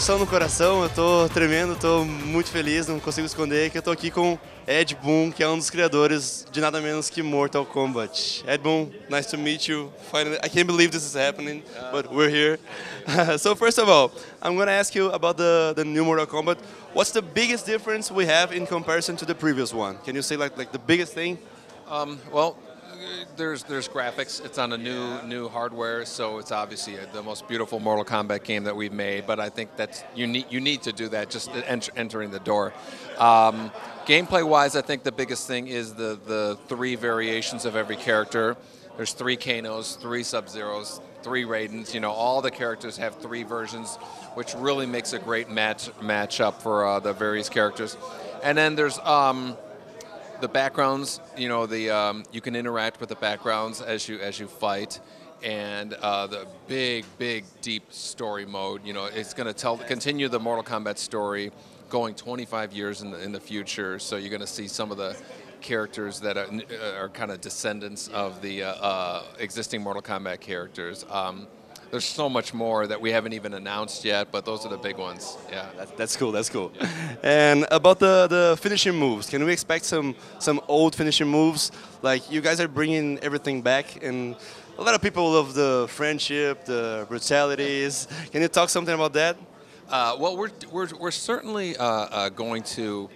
emoção no coração, eu tô tremendo, tô muito feliz, não consigo esconder que eu tô aqui com Ed Boon, que é um dos criadores de nada menos que Mortal Kombat. Ed Boon, nice to meet you. Finally, I can't believe this is happening, but we're here. So first of all, I'm gonna ask you about the new Mortal Kombat. What's the biggest difference we have in comparison to the previous one? Can you say like the biggest thing? Well, there's graphics. It's on a new hardware, so it's obviously the most beautiful Mortal Kombat game that we've made. But I think that's you need to do that just entering the door. Gameplay-wise, I think the biggest thing is the three variations of every character. There's three Kanos, three Sub-Zeros, three Raidens. You know, all the characters have three versions, which really makes a great match up for the various characters. And then there's the backgrounds, you know, you can interact with the backgrounds as you fight, and the big, deep story mode. You know, it's going to continue the Mortal Kombat story, going 25 years in the future. So you're going to see some of the characters that are kind of descendants of the existing Mortal Kombat characters. There's so much more that we haven't even announced yet, but those are the big ones. Yeah, That's cool. That's cool. And about the finishing moves, can we expect some old finishing moves? Like you guys are bringing everything back, and a lot of people love the friendship, the brutalities. Can you talk something about that? Well, we're certainly going to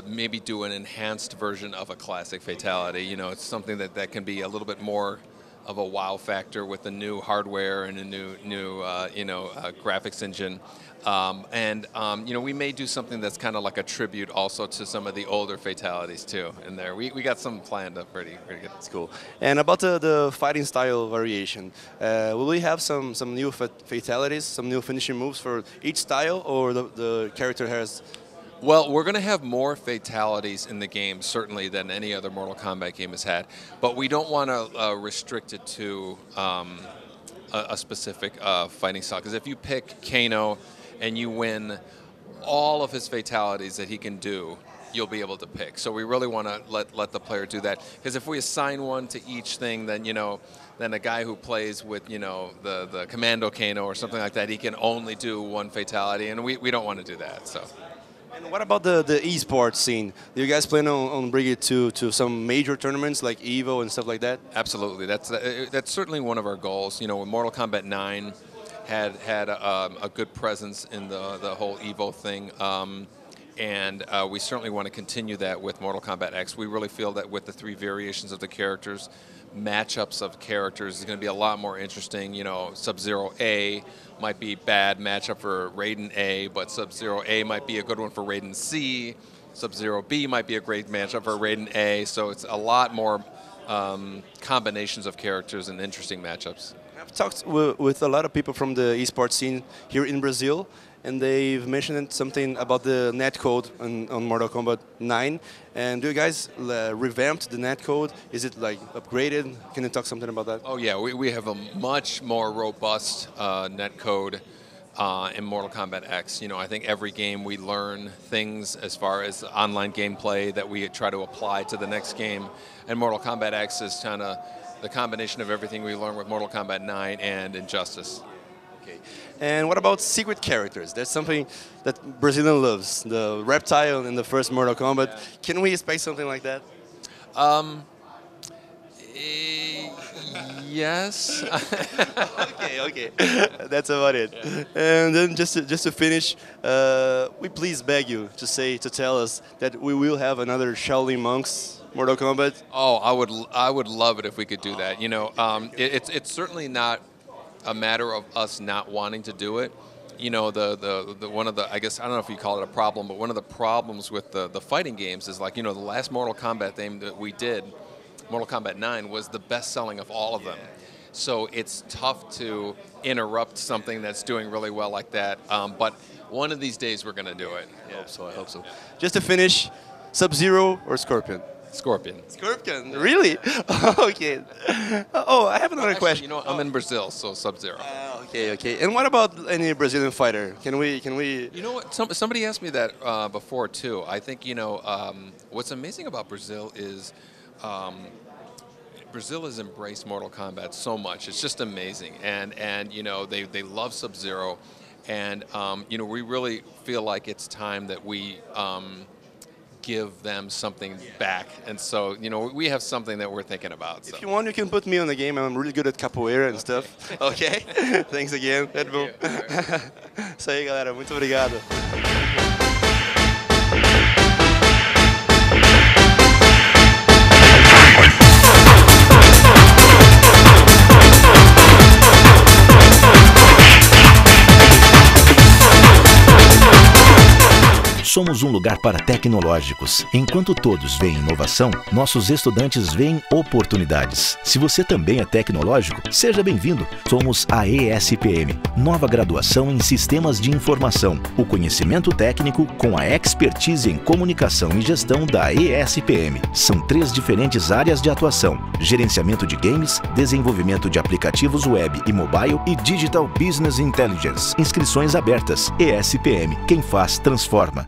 maybe do an enhanced version of a classic fatality. You know, it's something that can be a little bit more of a wow factor with the new hardware and a new graphics engine. You know, we may do something that's kind of like a tribute also to some of the older fatalities too in there. We got some planned up pretty good. That's cool. And about the fighting style variation, will we have some new fatalities, some new finishing moves for each style, or the character has? Well, we're going to have more fatalities in the game, certainly, than any other Mortal Kombat game has had. But we don't want to restrict it to a specific fighting style. Because if you pick Kano and you win all of his fatalities that he can do, you'll be able to pick. So we really want to let the player do that. Because if we assign one to each thing, then, you know, then a guy who plays with, you know, the Commando Kano or something like that, he can only do one fatality. And we don't want to do that. So. And what about the esports scene? Do you guys plan on bringing it to some major tournaments like Evo and stuff like that? Absolutely. That's certainly one of our goals. You know, Mortal Kombat 9 had a good presence in the whole Evo thing. And we certainly want to continue that with Mortal Kombat X. We really feel that with the three variations of the characters, matchups of characters is going to be a lot more interesting. You know, Sub-Zero A might be bad matchup for Raiden A, but Sub-Zero A might be a good one for Raiden C. Sub-Zero B might be a great matchup for Raiden A. So it's a lot more combinations of characters and interesting matchups. I've talked with a lot of people from the esports scene here in Brazil, and they've mentioned something about the netcode on Mortal Kombat 9. And do you guys revamped the netcode? Is it like upgraded? Can you talk something about that? Oh yeah, we have a much more robust netcode in Mortal Kombat X. You know, I think every game we learn things as far as online gameplay that we try to apply to the next game. And Mortal Kombat X is kind of the combination of everything we learned with Mortal Kombat 9 and Injustice. Okay. And what about secret characters? That's something that Brazilian loves. The reptile in the first Mortal Kombat. Yeah. Can we expect something like that? Yes. Okay. That's about it. Yeah. And then just to finish, we please beg you to tell us that we will have another Shaolin Monks Mortal Kombat. Oh, I would love it if we could do that. You know, it's certainly not a matter of us not wanting to do it. You know, the one of the, I guess, I don't know if you call it a problem, but one of the problems with the fighting games is, like, you know, the last Mortal Kombat game that we did, Mortal Kombat 9, was the best selling of all of them. So it's tough to interrupt something that's doing really well like that. But one of these days we're going to do it. Yeah. I hope so. Just to finish, Sub-Zero or Scorpion? Scorpion. Scorpion? Really? Okay. Oh, I have another question. You know, I'm in Brazil, so Sub-Zero. Okay. And what about any Brazilian fighter? Can we? You know what? Somebody asked me that before too. I think, you know, what's amazing about Brazil is Brazil has embraced Mortal Kombat so much. It's just amazing, and you know, they love Sub-Zero. And you know, we really feel like it's time that we give them something back. And so, you know, we have something that we're thinking about. So. If you want, you can put me on the game. I'm really good at capoeira and stuff. Okay? Thanks again. Ed Boon. Isso aí, galera. Muito obrigado. Somos um lugar para tecnológicos. Enquanto todos veem inovação, nossos estudantes veem oportunidades. Se você também é tecnológico, seja bem-vindo. Somos a ESPM, nova graduação em Sistemas de Informação. O conhecimento técnico com a expertise em comunicação e gestão da ESPM. São 3 diferentes áreas de atuação: gerenciamento de games, desenvolvimento de aplicativos web e mobile e Digital Business Intelligence. Inscrições abertas. ESPM. Quem faz, transforma.